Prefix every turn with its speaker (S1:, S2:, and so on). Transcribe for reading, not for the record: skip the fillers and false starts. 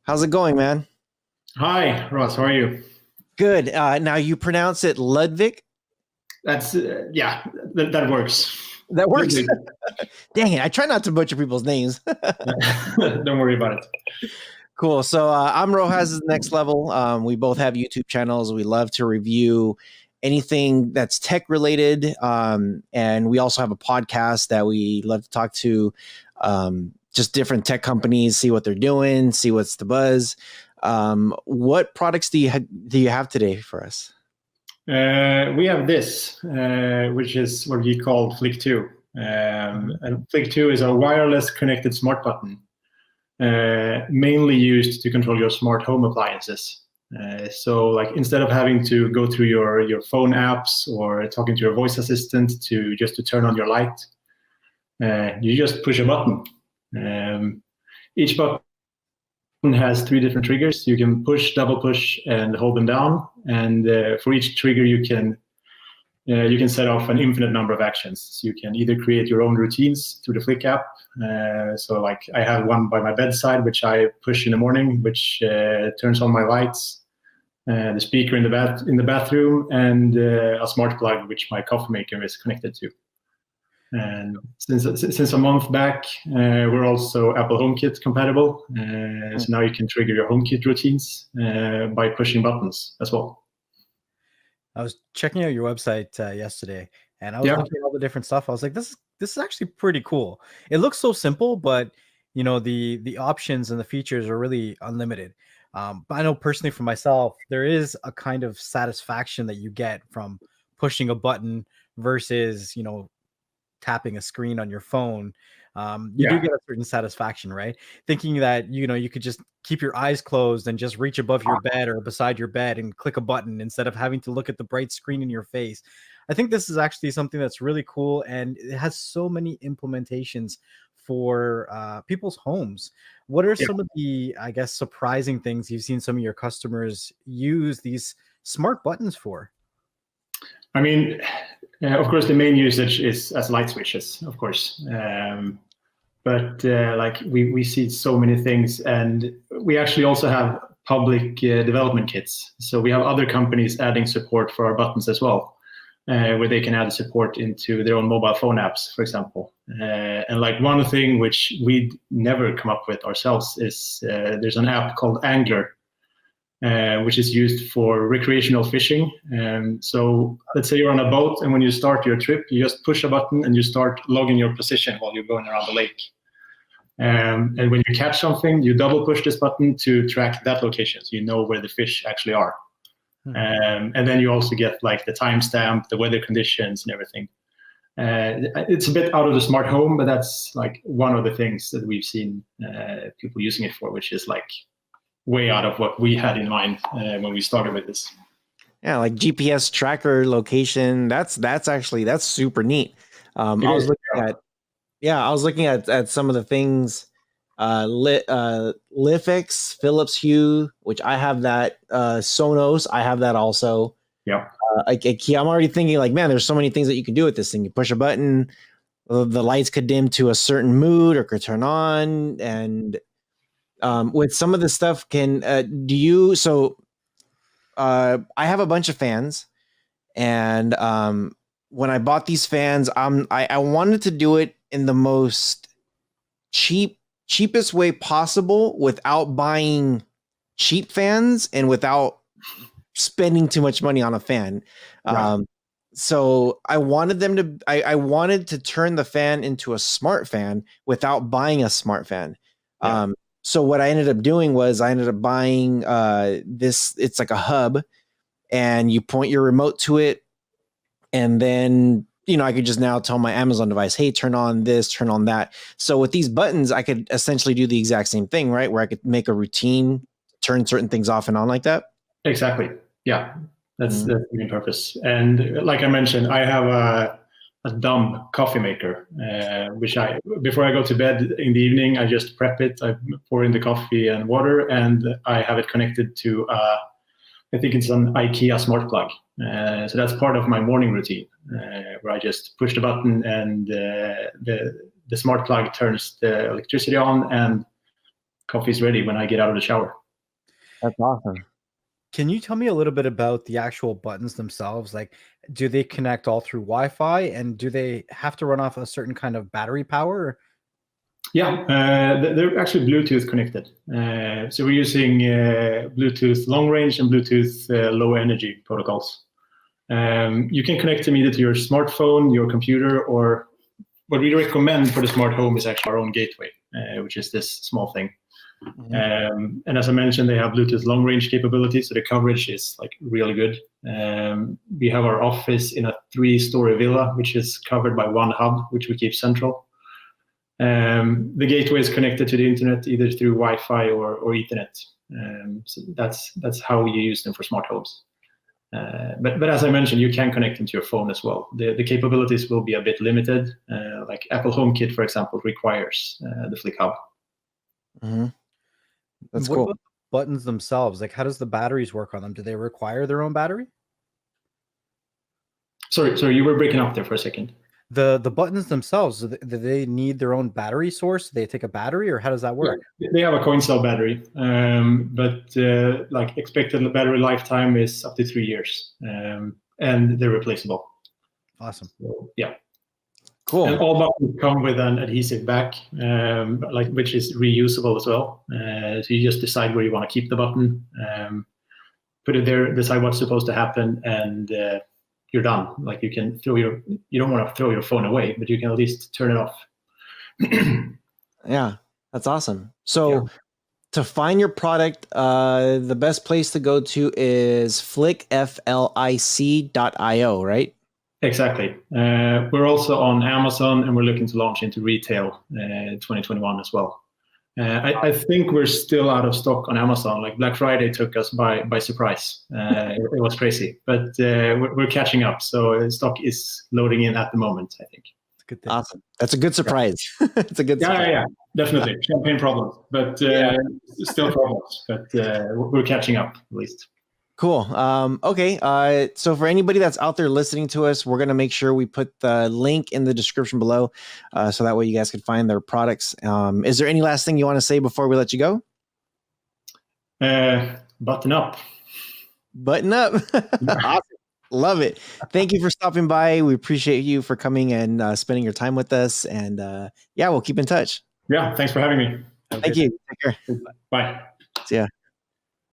S1: How's it going, man?
S2: Hi, Ross. How are you?
S1: Good. Now you pronounce it Ludwig.
S2: That's yeah, that works.
S1: That works.
S2: Ludwig.
S1: Dang it! I try not to butcher people's names.
S2: Don't worry about it.
S1: Cool. So I'm Rohaz's Next Level. We both have YouTube channels. We love to review anything that's tech related, and we also have a podcast that we love to talk to just different tech companies, see what they're doing, see what's the buzz. What products do you have today for us?
S2: We have this, which is what we call Flic 2. And Flic 2 is a wireless connected smart button, mainly used to control your smart home appliances. So, like instead of having to go through your phone apps or talking to your voice assistant to turn on your light, you just push a button. Each button has three different triggers. You can push, double push, and hold them down. And for each trigger, you can set off an infinite number of actions. So you can either create your own routines through the Flic app. So like I have one by my bedside, which I push in the morning, which turns on my lights, the speaker in the bathroom, and a smart plug, which my coffee maker is connected to. And since a month back, we're also Apple HomeKit compatible. So now you can trigger your HomeKit routines by pushing buttons as well.
S3: I was checking out your website yesterday, and I was looking at all the different stuff. I was like, this is actually pretty cool. It looks so simple, but the options and the features are really unlimited. But I know personally for myself, there is a kind of satisfaction that you get from pushing a button versus tapping a screen on your phone. You do get a certain satisfaction, right? Thinking that you could just keep your eyes closed and just reach above your bed or beside your bed and click a button instead of having to look at the bright screen in your face. I think this is actually something that's really cool, and it has so many implementations for people's homes. What are some of the, I guess, surprising things you've seen some of your customers use these smart buttons for?
S2: I mean, of course, the main usage is as light switches, of course. But like we see so many things, and we actually also have public development kits. So we have other companies adding support for our buttons as well, where they can add support into their own mobile phone apps, for example. And like one thing which we'd never come up with ourselves is there's an app called Angler, which is used for recreational fishing. So let's say you're on a boat, and when you start your trip, you just push a button and you start logging your position while you're going around the lake. And when you catch something, you double push this button to track that location, so you know where the fish actually are. And then you also get like the timestamp, the weather conditions, and everything. It's a bit out of the smart home, but that's like one of the things that we've seen people using it for, which is like way out of what we had in mind when we started with this.
S1: Yeah, like GPS tracker location. That's super neat. I was looking at some of the things. Lifix, Philips Hue, which I have that. Sonos, I have that also.
S2: Yeah.
S1: I'm already thinking like, man, there's so many things that you can do with this thing. You push a button, the lights could dim to a certain mood or could turn on, and with some of the stuff, I have a bunch of fans, and when I bought these fans, I wanted to do it in the most cheapest way possible without buying cheap fans and without spending too much money on a fan. Right. So I wanted I wanted to turn the fan into a smart fan without buying a smart fan. Yeah. So what I ended up doing was I ended up buying this. It's like a hub, and you point your remote to it, and then I could just now tell my Amazon device, hey, turn on this, turn on that. So with these buttons, I could essentially do the exact same thing, right? Where I could make a routine, turn certain things off and on like that.
S2: Exactly. Yeah, that's the main purpose. And like I mentioned, I have a dumb coffee maker, which before I go to bed in the evening, I just prep it. I pour in the coffee and water, and I have it connected to, I think it's an IKEA smart plug. So that's part of my morning routine, where I just push the button and the smart plug turns the electricity on, and coffee's ready when I get out of the shower.
S1: That's awesome.
S3: Can you tell me a little bit about the actual buttons themselves? Like, do they connect all through Wi-Fi, and do they have to run off a certain kind of battery power?
S2: Yeah, they're actually Bluetooth connected. So we're using Bluetooth long range and Bluetooth low energy protocols. You can connect them either to your smartphone, your computer, or what we recommend for the smart home is actually our own gateway, which is this small thing. And as I mentioned, they have Bluetooth long range capability, so the coverage is like really good. We have our office in a 3-story villa, which is covered by one hub, which we keep central. The gateway is connected to the internet either through Wi-Fi or Ethernet. So that's how we use them for smart homes. But as I mentioned, you can connect them to your phone as well. The capabilities will be a bit limited. Like Apple HomeKit, for example, requires the Flic hub.
S1: That's
S3: What
S1: cool.
S3: about the buttons themselves? Like, how does the batteries work on them? Do they require their own battery?
S2: Sorry, you were breaking up there for a second.
S3: The buttons themselves, do they need their own battery source? Do they take a battery, or how does that work?
S2: Yeah, they have a coin cell battery, but like expected battery lifetime is up to 3 years, and they're replaceable.
S3: Awesome.
S2: So, yeah.
S1: Cool.
S2: And all buttons come with an adhesive back, which is reusable as well. So you just decide where you want to keep the button, put it there, decide what's supposed to happen, and you're done. Like you don't want to throw your phone away, but you can at least turn it off.
S1: Yeah, that's awesome. So to find your product, the best place to go to is flic.io, right?
S2: Exactly. We're also on Amazon, and we're looking to launch into retail 2021 as well. I think we're still out of stock on Amazon. Like Black Friday took us by surprise. It was crazy, but we're catching up. So stock is loading in at the moment, I think.
S3: It's a good thing.
S1: Awesome. That's a good surprise. It's a good surprise.
S2: Yeah, definitely. Champagne problems, but still problems. But we're catching up, at least.
S1: Cool. Okay. So for anybody that's out there listening to us, we're going to make sure we put the link in the description below, so that way you guys can find their products. Is there any last thing you want to say before we let you go?
S2: Button up.
S1: Button up. Awesome. Love it. Thank you for stopping by. We appreciate you for coming and spending your time with us. And yeah, we'll keep in touch.
S2: Yeah. Thanks for having me.
S1: Thank you. Take care.
S2: Bye.
S1: See ya.